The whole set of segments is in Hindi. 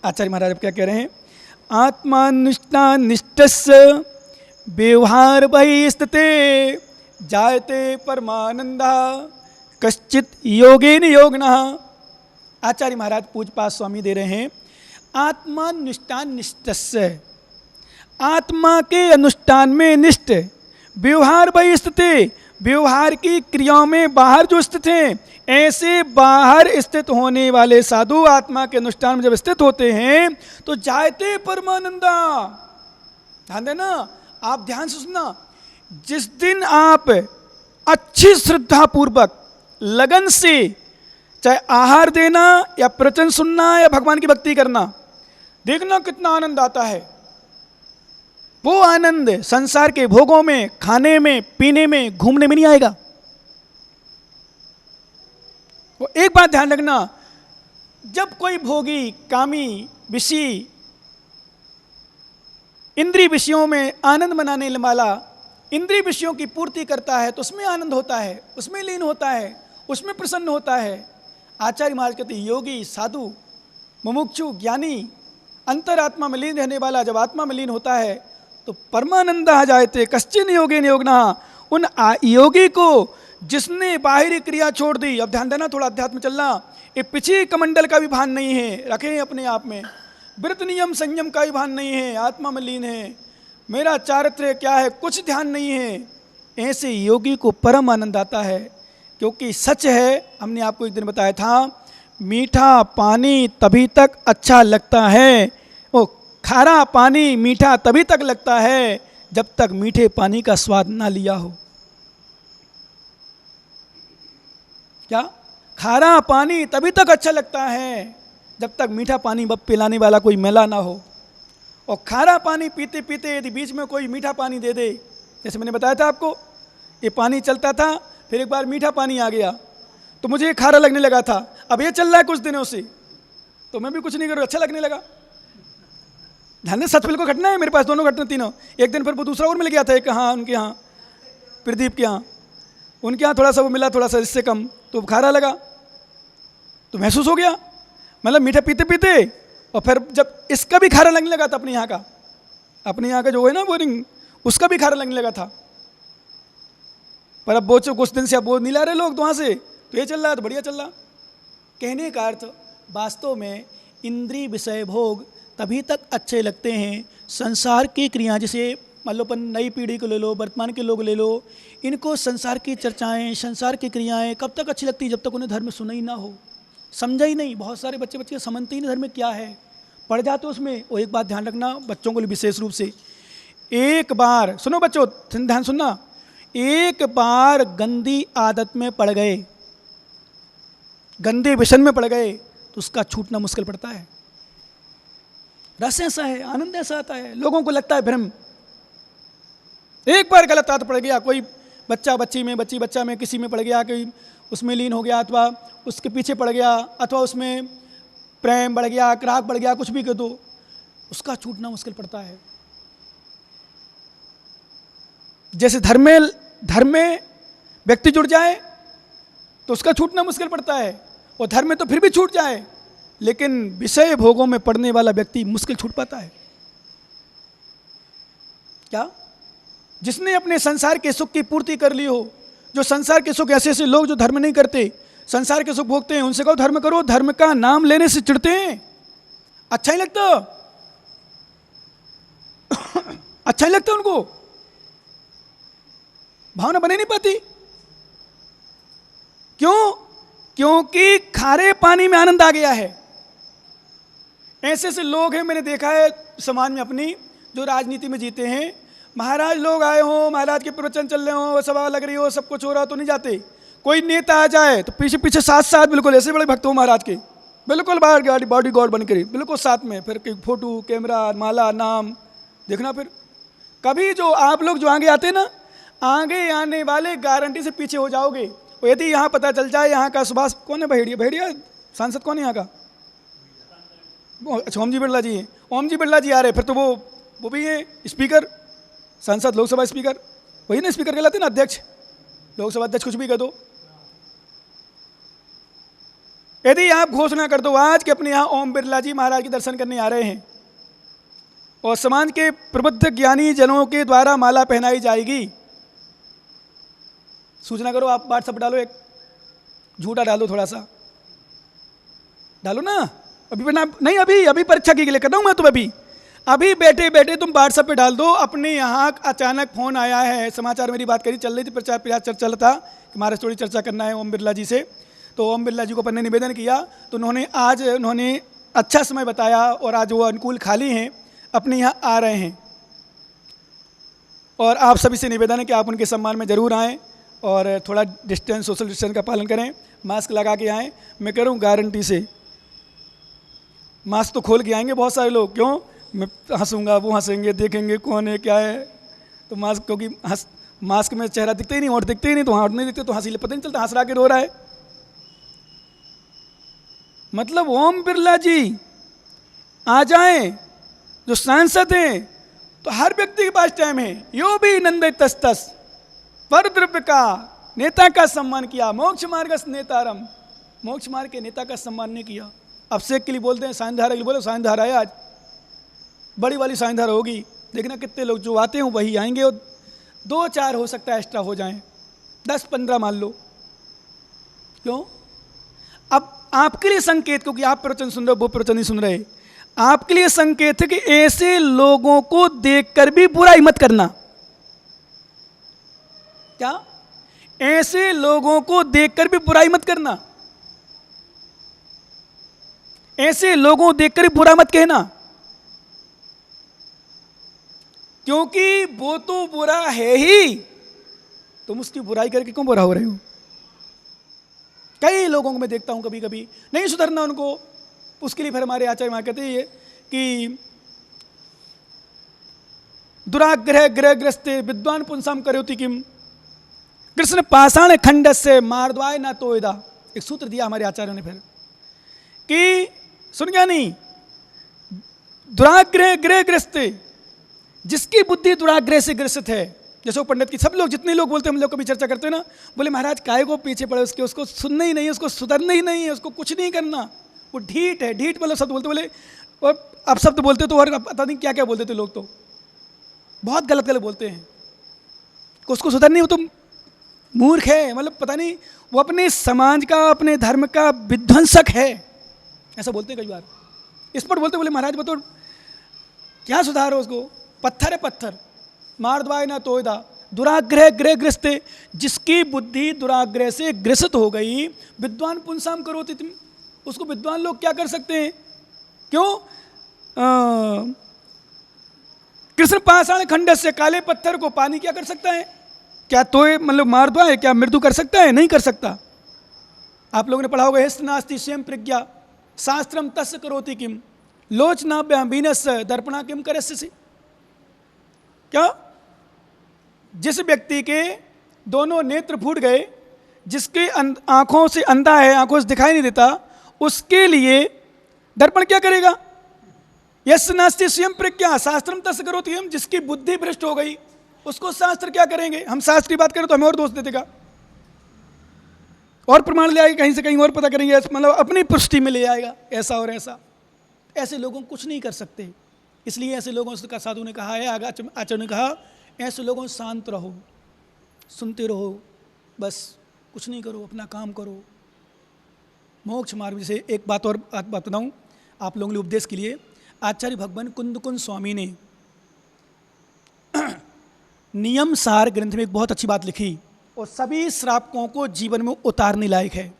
आचार्य महाराज अब क्या कह रहे हैं, आत्मानुष्ठानिष्ठस्य व्यवहार बहिस्थिते जायते परमानंदा कश्चित योगेन योगिनः। आचार्य महाराज पूज्यपाद स्वामी दे रहे हैं, आत्मानुष्ठान निष्ठस्य, आत्मा के अनुष्ठान में निष्ठ, व्यवहार बहिस्थित, व्यवहार की क्रियाओं में बाहर जो स्थित हैं, ऐसे बाहर स्थित होने वाले साधु आत्मा के अनुष्ठान में जब स्थित होते हैं तो जायते परमानंदा। ध्यान देना, आप ध्यान से सुनना, जिस दिन आप अच्छी श्रद्धा पूर्वक लगन से चाहे आहार देना या प्रवचन सुनना या भगवान की भक्ति करना, देखना कितना आनंद आता है। वो आनंद संसार के भोगों में, खाने में, पीने में, घूमने में नहीं आएगा। वो एक बात ध्यान रखना, जब कोई भोगी, कामी, विषी, इंद्रिय विषयों में आनंद मनाने वाला इंद्रिय विषयों की पूर्ति करता है तो उसमें आनंद होता है, उसमें लीन होता है, उसमें प्रसन्न होता है। आचार्य महाराज कहते हैं, योगी, साधु, मुमुक्षु, ज्ञानी, अंतरात्मा में लीन रहने वाला जब आत्मा में लीन होता है तो परमानंद आ जाते कश्चिन योगेन योगिनः। उन योगी को जिसने बाहरी क्रिया छोड़ दी, अब ध्यान देना, थोड़ा अध्यात्म चलना, ये पिछे कमंडल का भी भान नहीं है, रखें अपने आप में, व्रत नियम संयम का भी भान नहीं है, आत्मा में लीन है, मेरा चारित्र्य क्या है कुछ ध्यान नहीं है, ऐसे योगी को परम आनंद आता है। क्योंकि सच है, हमने आपको एक दिन बताया था, मीठा पानी तभी तक अच्छा लगता है, वो खारा पानी मीठा तभी तक लगता है जब तक मीठे पानी का स्वाद ना लिया हो। क्या? खारा पानी तभी तक अच्छा लगता है जब तक मीठा पानी पिलाने वाला कोई मिला ना हो। और खारा पानी पीते पीते यदि बीच में कोई मीठा पानी दे दे, जैसे मैंने बताया था आपको, ये पानी चलता था, फिर एक बार मीठा पानी आ गया तो मुझे खारा लगने लगा था, अब ये चल रहा है कुछ दिनों से तो मैं भी कुछ नहीं करूँ, अच्छा लगने लगा। ध्यान से, सच बिल्कुल घटना है मेरे पास, दोनों घटना तीनों। एक दिन फिर वो दूसरा और मिल गया था, एक हाँ उनके यहाँ प्रदीप के यहाँ, उनके यहाँ थोड़ा सा वो मिला, थोड़ा सा इससे कम, तो खारा लगा तो महसूस हो गया, मतलब मीठा पीते पीते, और फिर जब इसका भी खारा लगने लगा था, अपने यहाँ का जो है ना बोरिंग, उसका भी खारा लगने लगा था। पर अब वो कुछ दिन से अब वो नहीं ला रहे लोग तो वहाँ से, तो ये चल रहा है तो बढ़िया चल रहा। कहने का अर्थ वास्तव में इंद्रिय विषय भोग तभी तक अच्छे लगते हैं, संसार की क्रिया, जैसे मान लो अपन नई पीढ़ी को ले लो, वर्तमान के लोग ले लो, इनको संसार की चर्चाएं, संसार की क्रियाएं कब तक अच्छी लगती है, जब तक उन्हें धर्म सुना ही ना हो, समझा ही नहीं। बहुत सारे बच्चे समझते ही नहीं धर्म क्या है, पढ़ जाते उसमें। और एक बात ध्यान रखना, बच्चों को विशेष रूप से, एक बार सुनो बच्चों, ध्यान सुनना, एक बार गंदी आदत में पड़ गए, गंदे व्यसन में पड़ गए तो उसका छूटना मुश्किल पड़ता है। रस ऐसा है, आनंद ऐसा आता है, लोगों को लगता है भ्रम। एक बार गलत आदत पड़ गया, कोई बच्चा बच्ची में, बच्ची बच्चा में, किसी में पड़ गया, कोई उसमें लीन हो गया, अथवा उसके पीछे पड़ गया, अथवा उसमें प्रेम बढ़ गया, राग बढ़ गया, कुछ भी कर दो, उसका छूटना मुश्किल पड़ता है। जैसे धर्म में व्यक्ति जुड़ जाए तो उसका छूटना मुश्किल पड़ता है, और धर्म में तो फिर भी छूट जाए, लेकिन विषय भोगों में पड़ने वाला व्यक्ति मुश्किल छूट पाता है। क्या? जिसने अपने संसार के सुख की पूर्ति कर ली हो, जो संसार के सुख, ऐसे ऐसे लोग जो धर्म नहीं करते, संसार के सुख भोगते हैं, उनसे कहो धर्म करो, धर्म का नाम लेने से चिढ़ते हैं, अच्छा ही लगता अच्छा ही लगता उनको, भावना बने नहीं पाती। क्यों? क्योंकि खारे पानी में आनंद आ गया है। ऐसे ऐसे लोग हैं, मैंने देखा है समाज में अपनी, जो राजनीति में जीते हैं, महाराज लोग आए हो, महाराज के प्रवचन चल रहे हो, सभा लग रही हो, सब कुछ हो रहा हो तो नहीं जाते। कोई नेता आ जाए तो पीछे पीछे साथ बिल्कुल ऐसे बड़े भक्त हो महाराज के, बिल्कुल बाहर गाड़ी बॉडी गार्ड बन कर बिल्कुल साथ में, फिर फोटो, कैमरा, माला, नाम देखना। फिर कभी जो आप लोग जो आगे आते ना, आगे आने वाले गारंटी से पीछे हो जाओगे। और यदि यहाँ पता चल जाए यहाँ का सुभाष कौन है, भेड़िया सांसद कौन है यहाँ का, अच्छा ओम जी बिरला जी हैं, ओम जी बिरला जी आ रहे, फिर तो वो भी है स्पीकर, सांसद, लोकसभा स्पीकर, वही ना स्पीकर कहलाते ना, अध्यक्ष, लोकसभा अध्यक्ष, कुछ भी कह दो। यदि आप घोषणा कर दो आज कि अपने यहाँ ओम बिरला जी महाराज के दर्शन करने आ रहे हैं और समाज के प्रबुद्ध ज्ञानी जनों के द्वारा माला पहनाई जाएगी, सूचना करो, आप व्हाट्सएप डालो, एक झूठा डालो, थोड़ा सा डालो ना, अभी बना नहीं, अभी परीक्षा के लिए कर रहा हूँ मैं, तुम अभी बैठे बैठे तुम व्हाट्सएप पे डाल दो, अपने यहाँ अचानक फोन आया है, समाचार मेरी बात करी चल रही थी, प्रचार प्रयास चल था कि महाराज थोड़ी चर्चा करना है ओम बिरला जी से, तो ओम बिरला जी को अपन ने निवेदन किया, तो उन्होंने अच्छा समय बताया और आज वो अनुकूल खाली हैं, अपने यहाँ आ रहे हैं। और आप सभी से निवेदन है कि आप उनके सम्मान में ज़रूर आएँ और थोड़ा डिस्टेंस, सोशल डिस्टेंस का पालन करें, मास्क लगा के आएँ। मैं कह रहा हूँ गारंटी से मास्क तो खोल के आएंगे बहुत सारे लोग, क्यों, मैं हंसूंगा, वो हंसेंगे, देखेंगे कौन है क्या है, तो मास्क, क्योंकि मास्क में चेहरा दिखते ही नहीं, होंठ दिखते ही नहीं, तो होंठ नहीं दिखते तो हंसी पता नहीं चलता, हंस रहा के रो रहा है। मतलब ओम बिरला जी आ जाएं, जो सांसद हैं, तो हर व्यक्ति के पास टाइम है, यो भी नंदे तस्तस पर द्रव्य का नेता का सम्मान किया, मोक्ष मार्ग नेतारम, मोक्ष मार्ग के नेता का सम्मान नहीं किया। अभिषेक के लिए बोलते हैं, सायनधारा के लिए बोलो, सायनधारा है आज, बड़ी वाली सायनधारा होगी, देखना कितने लोग जो आते हैं वही आएंगे, और 2-4 हो सकता है एक्स्ट्रा हो जाएं, 10-15 मान लो, क्यों। अब आपके लिए संकेत, क्योंकि आप प्रवचन सुन रहे हो, वो प्रवचन नहीं सुन रहे, आपके लिए संकेत है कि ऐसे लोगों को देखकर भी बुराई मत करना। क्या, ऐसे लोगों को देखकर भी बुराई मत करना, ऐसे लोगों देखकर भी बुरा मत कहना, क्योंकि वो तो बुरा है ही, तुम उसकी बुराई करके क्यों बुरा हो रहे हो। कई लोगों को मैं देखता हूं, कभी कभी नहीं सुधरना उनको, उसके लिए फिर हमारे आचार्य वहां कहते हैं कि दुराग्रह ग्रहग्रस्ते विद्वान पुंसाम करोति किम, कृष्ण पाषाण खंड से मार्द्वाय ना तोयदा, एक सूत्र दिया हमारे आचार्यों ने फिर कि सुन गया नहीं, दुराग्रह ग्रहग्रस्ते, जिसकी बुद्धि दुराग्रह से ग्रसित है, जैसे वो पंडित की, सब लोग जितने लोग बोलते हैं, हम लोग कभी चर्चा करते हैं ना, बोले महाराज काय को पीछे पड़े उसके, उसको सुनना ही नहीं है, उसको सुधरना ही नहीं है, उसको कुछ नहीं करना, वो ढीठ है, ढीठ मतलब शब्द बोलते, और अब शब्द बोलते तो और पता नहीं क्या क्या बोलते थे लोग, तो बहुत गलत गलत बोलते हैं, उसको सुधरनी, वो तो मूर्ख है, मतलब पता नहीं, वो अपने समाज का, अपने धर्म का विध्वंसक है, ऐसा बोलते हैं कई बार। इस पर बोलते, बोले महाराज बताओ क्या सुधार हो उसको, पत्थर है पत्थर, मार्द्वाय ना तोयदा, दुराग्रह ग्रहग्रस्ते, जिसकी बुद्धि दुराग्रह से ग्रसित हो गई, विद्वान पुंसाम करोति तुम, उसको विद्वान लोग क्या कर सकते हैं, क्यों, कृष्ण पाषाण खंड से, काले पत्थर को पानी क्या कर सकता है, क्या तोय मतलब मार्द्वाय, क्या मृदु कर सकता है, नहीं कर सकता। आप लोगों ने पढ़ा होगा, हेस्त नास्ति स्वयं प्रज्ञा शास्त्रम तस्य करोति किम, लोचनाभ्याम वीनस्य दर्पणा किम करस्य। क्या, जिस व्यक्ति के दोनों नेत्र फूट गए, जिसके आंखों से अंधा है, आंखों से दिखाई नहीं देता, उसके लिए दर्पण क्या करेगा, यस्य नास्ति स्वयं प्रज्ञा शास्त्रम तस्य करोति किम, जिसकी बुद्धि भ्रष्ट हो गई, उसको शास्त्र क्या करेंगे। हम शास्त्र की बात करें तो हमें और दोष दे देगा, और प्रमाण ले आएगा कहीं से कहीं और पता करेंगे, मतलब अपनी पुष्टि में ले आएगा, ऐसा और ऐसा। ऐसे लोगों को कुछ नहीं कर सकते, इसलिए ऐसे लोगों से साधु ने कहा है, आचार्य ने कहा, ऐसे लोगों से शांत रहो, सुनते रहो, बस कुछ नहीं करो, अपना काम करो, मोक्ष मार्ग से। एक बात और बात बताऊँ आप लोगों के उपदेश के लिए, आचार्य भगवान कुंदकुंद स्वामी ने नियम सार ग्रंथ में एक बहुत अच्छी बात लिखी, और सभी श्रावकों को जीवन में उतारने लायक है।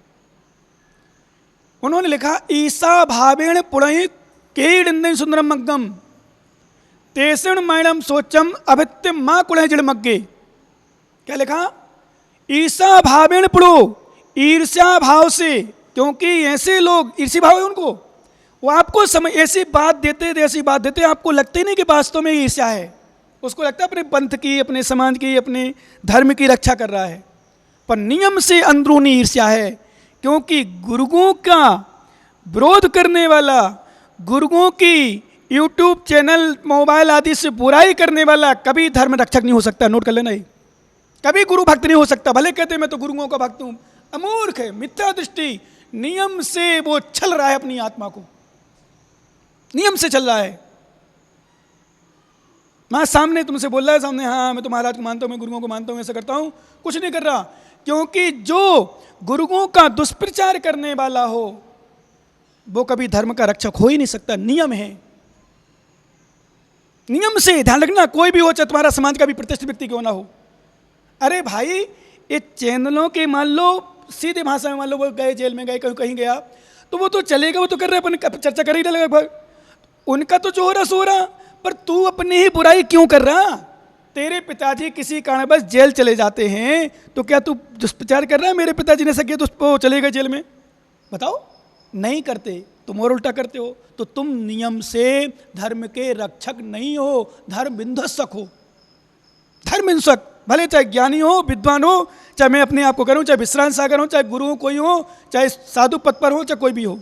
उन्होंने लिखा, ईसा भावेण पुणय के सुंदरम मग्गम तेसण मैणम सोचम अभित्य माँ कुड़े जड़मग्गे। क्या लिखा, ईसा भावेण पुड़ो, ईर्ष्या भाव से, क्योंकि ऐसे लोग ईर्ष्या भाव है उनको, वो आपको ऐसी बात देते आपको लगते नहीं कि वास्तव में ईर्ष्या है, उसको लगता है अपने पंथ की, अपने समाज की, अपने धर्म की रक्षा कर रहा है, पर नियम से अंदरूनी ईर्ष्या है, क्योंकि गुरुओं का विरोध करने वाला, गुरुओं की यूट्यूब चैनल, मोबाइल आदि से बुराई करने वाला कभी धर्म रक्षक नहीं हो सकता। नोट कर लेना, ही कभी गुरु भक्त नहीं हो सकता, भले कहते मैं तो गुरुओं का भक्त हूँ, अमूर्ख है, मिथ्या दृष्टि, नियम से वो छल रहा है अपनी आत्मा को, नियम से चल रहा है। मैं सामने तुमसे बोल रहा है, सामने हाँ मैं तो महाराज को मानता हूँ, मैं गुरुओं को मानता हूँ, ऐसा करता हूँ, कुछ नहीं कर रहा। क्योंकि जो गुरुओं का दुष्प्रचार करने वाला हो वो कभी धर्म का रक्षक हो ही नहीं सकता। नियम है, नियम से ध्यान रखना, कोई भी हो, चाहे तुम्हारा समाज का भी प्रतिष्ठित व्यक्ति क्यों ना हो। अरे भाई ये चैनलों के मान लो सीधे भाषा में मान लो वो गए जेल में गए, कहीं कहीं गया तो वो तो चलेगा, वो तो कर रहे अपन चर्चा कर ही लगा, उनका तो जो हो रहा सो रहा, पर तू अपनी ही बुराई क्यों कर रहा। तेरे पिताजी किसी कारणवश जेल चले जाते हैं तो क्या तू दुष्प्रचार कर रहा है, मेरे पिताजी ने सके तो चले गए जेल में, बताओ। नहीं करते, तुम और उल्टा करते हो। तो तुम नियम से धर्म के रक्षक नहीं हो, धर्म विध्वंसक हो। धर्म हिंसक, भले चाहे ज्ञानी हो, विद्वान हो, चाहे मैं अपने आप को करूं, चाहे विश्रांत सागर हो, चाहे गुरु कोई हो, चाहे साधु पद पर हो, चाहे कोई भी हो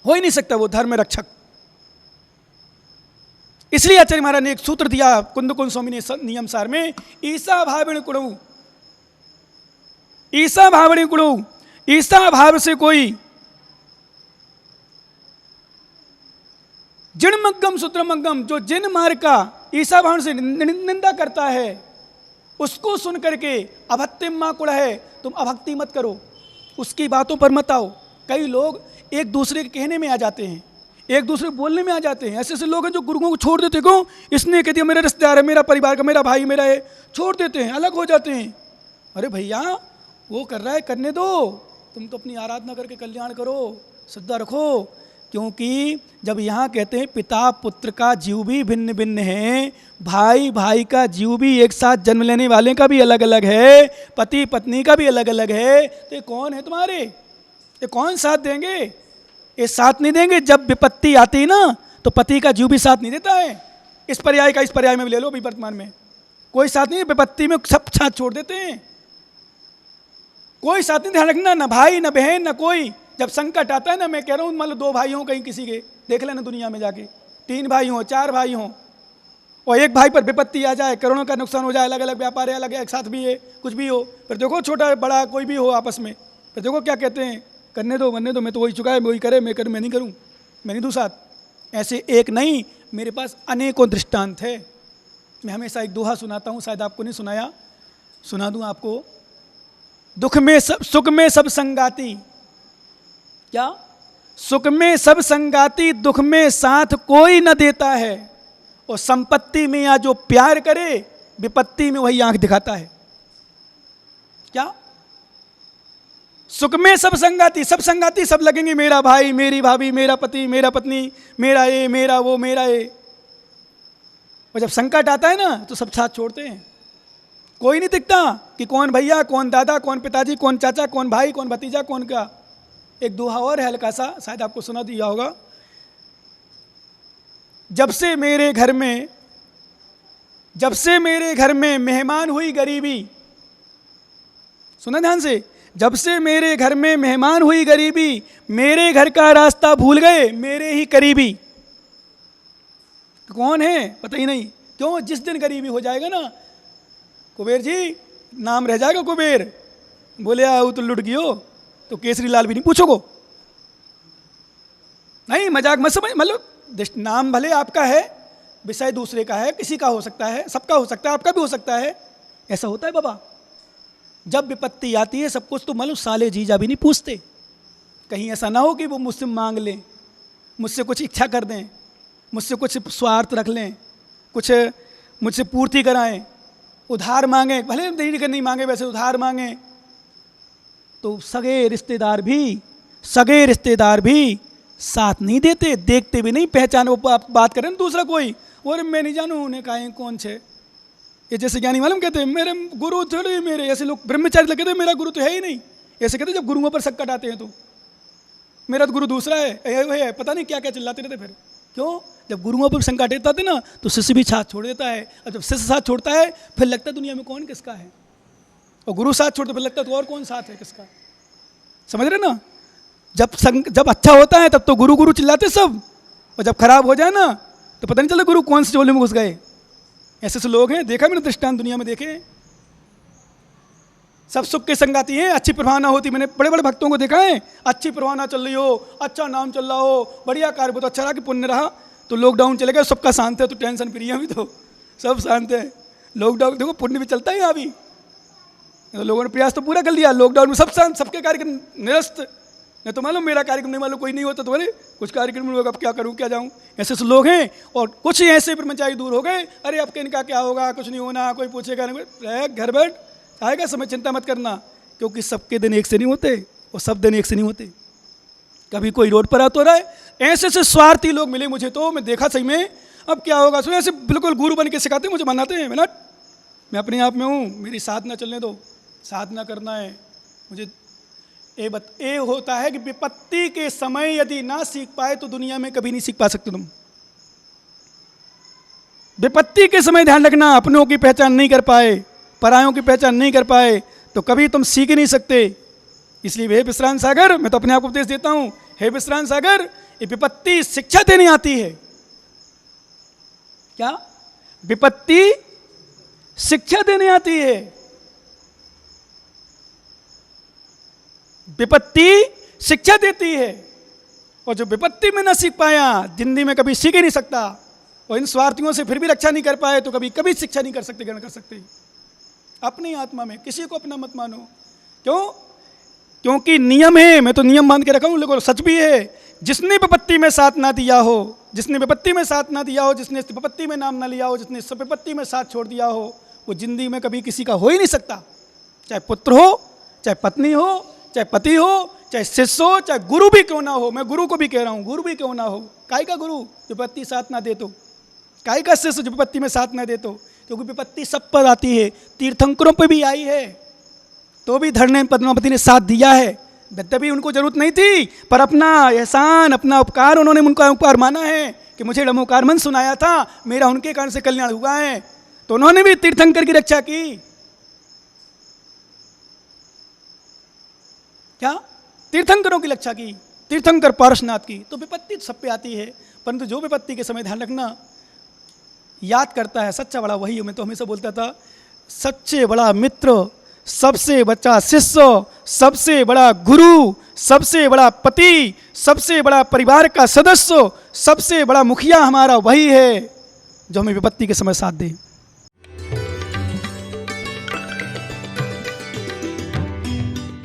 ही नहीं सकता वो धर्म रक्षक। इसलिए आचार्य महाराज ने एक सूत्र दिया कुंद स्वामी ने नियम सार में, ईसा भावण कुणु, ईसा भावणी कुणु, ईसा भाव से कोई जिणमग्गम सूत्रमग्गम, जो जिन मार्ग का ईसा भाव से निंदा करता है उसको सुन करके अभक्तिम मा कुड़ है, तुम अभक्ति मत करो, उसकी बातों पर मत आओ। कई लोग एक दूसरे के कहने में आ जाते हैं, एक दूसरे बोलने में आ जाते हैं। ऐसे ऐसे लोग हैं जो गुरुओं को छोड़ देते, क्यों, इसने कह दिया मेरा रिश्तेदार है, मेरा परिवार का, मेरा भाई, मेरा है, छोड़ देते हैं, अलग हो जाते हैं। अरे भैया वो कर रहा है, करने दो, तुम तो अपनी आराधना करके कल्याण करो, श्रद्धा रखो। क्योंकि जब यहाँ कहते हैं पिता पुत्र का जीव भी भिन्न भिन्न है, भाई भाई का जीव भी एक साथ जन्म लेने वाले का भी अलग अलग है, पति पत्नी का भी अलग अलग है, तो ये कौन है तुम्हारे, ये कौन साथ देंगे, ये साथ नहीं देंगे। जब विपत्ति आती है ना तो पति का जीव भी साथ नहीं देता है। इस पर्याय का इस पर्याय में भी ले लो, अभी वर्तमान में कोई साथ नहीं, विपत्ति में सब साथ छोड़ देते हैं, कोई साथ नहीं। ध्यान रखना, ना भाई ना बहन ना कोई। जब संकट आता है ना, मैं कह रहा हूँ मान लो 2 भाई हों कहीं किसी के, देख लेना दुनिया में जाके, 3 भाई हों 4 भाई हों, और एक भाई पर विपत्ति आ जाए, करोड़ों का नुकसान हो जाए, अलग अलग व्यापार है, अलग एक साथ भी है, कुछ भी हो, फिर देखो छोटा बड़ा कोई भी हो आपस में, फिर देखो क्या कहते हैं, करने दो बनने दो, मैं तो वही चुका है, वही करे, मैं करूँ, मैं नहीं करूँ, मैं नहीं दूँ साथ। ऐसे एक नहीं, मेरे पास अनेकों दृष्टांत है। मैं हमेशा एक दोहा सुनाता हूँ, शायद आपको नहीं सुनाया, सुना दूँ आपको। दुख में सब सुख में सब संगाती, क्या, सुख में सब संगाती, दुख में साथ कोई न देता है, और संपत्ति में या जो प्यार करे विपत्ति में वही आंख दिखाता है। क्या, सुख में सब संगाती, सब संगाती सब लगेंगे, मेरा भाई, मेरी भाभी, मेरा पति, मेरा पत्नी, मेरा ये, मेरा वो, मेरा ये, और जब संकट आता है ना तो सब साथ छोड़ते हैं। कोई नहीं दिखता कि कौन भैया, कौन दादा, कौन पिताजी, कौन चाचा, कौन भाई, कौन भतीजा, कौन का। एक दोहा और है हल्का सा, शायद आपको सुना दिया होगा। जब से मेरे घर में मेहमान हुई गरीबी, सुना ध्यान से, जब से मेरे घर में मेहमान हुई गरीबी, मेरे घर का रास्ता भूल गए मेरे ही करीबी। कौन है पता ही नहीं, क्यों, जिस दिन गरीबी हो जाएगा ना, कुबेर जी नाम रह जाएगा कुबेर, बोले आओ तो लुट गयो, तो केसरी लाल भी नहीं पूछोगो। नहीं मजाक मत समझ, मतलब नाम भले आपका है, विषय दूसरे का है, किसी का हो सकता है, सबका हो सकता है, आपका भी हो सकता है, ऐसा होता है बाबा। जब विपत्ति आती है सब कुछ तो मालूम, साले जीजा भी नहीं पूछते, कहीं ऐसा ना हो कि वो मुझसे मांग लें, मुझसे कुछ इच्छा कर दें, मुझसे कुछ स्वार्थ रख लें, कुछ मुझसे पूर्ति कराएं, उधार मांगे, भले नहीं मांगे, वैसे उधार मांगे, तो सगे रिश्तेदार भी साथ नहीं देते, देखते भी नहीं, पहचान, वो बात करें ना दूसरा कोई, और मैं नहीं जानू उन्हें कहा कौन छे, ये जैसे ज्ञानी मालूम कहते हैं मेरे गुरु थोड़े, मेरे ऐसे लोग ब्रह्मचारी कहते हैं मेरा गुरु तो है ही नहीं, ऐसे कहते जब गुरुओं पर संकट आते हैं तो मेरा तो गुरु दूसरा है, पता नहीं क्या क्या चिल्लाते रहते। फिर क्यों, जब गुरुओं पर संकट आते ना तो शिष्य भी साथ छोड़ देता है, और जब शिष्य साथ छोड़ता है फिर लगता है दुनिया में कौन किसका है, और गुरु साथ छोड़ते फिर लगता है तो और कौन साथ है किसका। समझ रहे ना, जब अच्छा होता है तब तो गुरु गुरु चिल्लाते सब, और जब खराब हो जाए ना तो पता नहीं चलता गुरु कौन से चोले में घुस गए। ऐसे लोग हैं, देखा मैंने दृष्टांत दुनिया में देखे। सब सुख के संगाती हैं, अच्छी प्रभाव ना होती। मैंने बड़े बड़े भक्तों को देखा है, अच्छी प्रभाव ना चल रही हो, अच्छा नाम चल रहा हो, बढ़िया कार्य बहुत अच्छा रहा कि पुण्य रहा, तो लॉकडाउन चले गए, सबका शांत है, तो टेंशन फ्री है, अभी तो सब शांत है। लॉकडाउन देखो पुण्य भी चलता है यहाँ भी, तो लोगों ने प्रयास तो पूरा कर लिया, लॉकडाउन में सब शांत, सबके कार्यक्रम निरस्त। नहीं तो मालूम मेरा कार्यक्रम नहीं मालूम कोई नहीं होता तो बोले कुछ कार्यक्रम लोग अब क्या करूँ क्या जाऊँ, ऐसे से लोग हैं। और कुछ ही ऐसे ब्रह्मचारी दूर हो गए, अरे अब इनका क्या होगा, कुछ नहीं होना, कोई पूछेगा नहीं, घर बैठ आएगा समय, चिंता मत करना। क्योंकि सबके दिन एक से नहीं होते और सब दिन एक से नहीं होते, कभी कोई रोड पर आता रहा है। ऐसे से स्वार्थी लोग मिले मुझे, तो मैं देखा सही में अब क्या होगा। सो ऐसे बिल्कुल गुरु बन के सिखाते मुझे, मनाते हैं, मिनट मैं अपने आप में हूँ, मेरी साधना चलने दो, साधना करना है मुझे। ये होता है कि विपत्ति के समय यदि ना सीख पाए तो दुनिया में कभी नहीं सीख पा सकते तुम। विपत्ति के समय ध्यान रखना, अपनों की पहचान नहीं कर पाए, परायों की पहचान नहीं कर पाए तो कभी तुम सीख ही नहीं सकते। इसलिए हे विश्रांत सागर, मैं तो अपने आप को उपदेश देता हूं, हे विश्रांत सागर, ये विपत्ति शिक्षा देने आती है। क्या विपत्ति शिक्षा देने आती है? विपत्ति शिक्षा देती है, और जो विपत्ति में ना सीख पाया जिंदगी में कभी सीख ही नहीं सकता। और इन स्वार्थियों से फिर भी रक्षा नहीं कर पाए तो कभी कभी शिक्षा नहीं कर सकते, ग्रहण कर सकते। अपनी आत्मा में किसी को अपना मत मानो। क्यों? क्योंकि नियम है, मैं तो नियम मान के रखा हूँ, लेकिन सच भी है। जिसने विपत्ति में साथ ना दिया हो, जिसने विपत्ति में साथ ना दिया हो, जिसने विपत्ति में नाम ना लिया हो, जिसने सब विपत्ति में साथ छोड़ दिया हो, वो जिंदगी में कभी किसी का हो ही नहीं सकता। चाहे पुत्र हो, चाहे पत्नी हो, चाहे पति हो, चाहे शिष्य हो, चाहे गुरु भी क्यों ना हो। मैं गुरु को भी कह रहा हूँ, गुरु भी क्यों ना हो। काय का गुरु जो विपत्ति साथ ना दे तो, काय का शिष्य जो विपत्ति में साथ ना दे तो। क्योंकि विपत्ति सब पर आती है, तीर्थंकरों पर भी आई है, तो भी धरने पद्मावती ने साथ दिया है। यद्यपि उनको जरूरत नहीं थी, पर अपना एहसान, अपना उपकार, उन्होंने उनका उपकार माना है कि मुझे नमोकार मन सुनाया था, मेरा उनके कारण से कल्याण हुआ है, तो उन्होंने भी तीर्थंकर की रक्षा की। क्या? तीर्थंकरों की रक्षा की, तीर्थंकर पारसनाथ की। तो विपत्ति सब पे आती है, परंतु जो विपत्ति के समय ध्यान रखना, याद करता है सच्चा बड़ा वही। मैं तो हमेशा बोलता था, सच्चे बड़ा मित्र, सबसे बच्चा शिष्य, सबसे बड़ा गुरु, सबसे बड़ा पति, सबसे बड़ा परिवार का सदस्य, सबसे बड़ा मुखिया हमारा वही है जो हमें विपत्ति के समय साथ दे।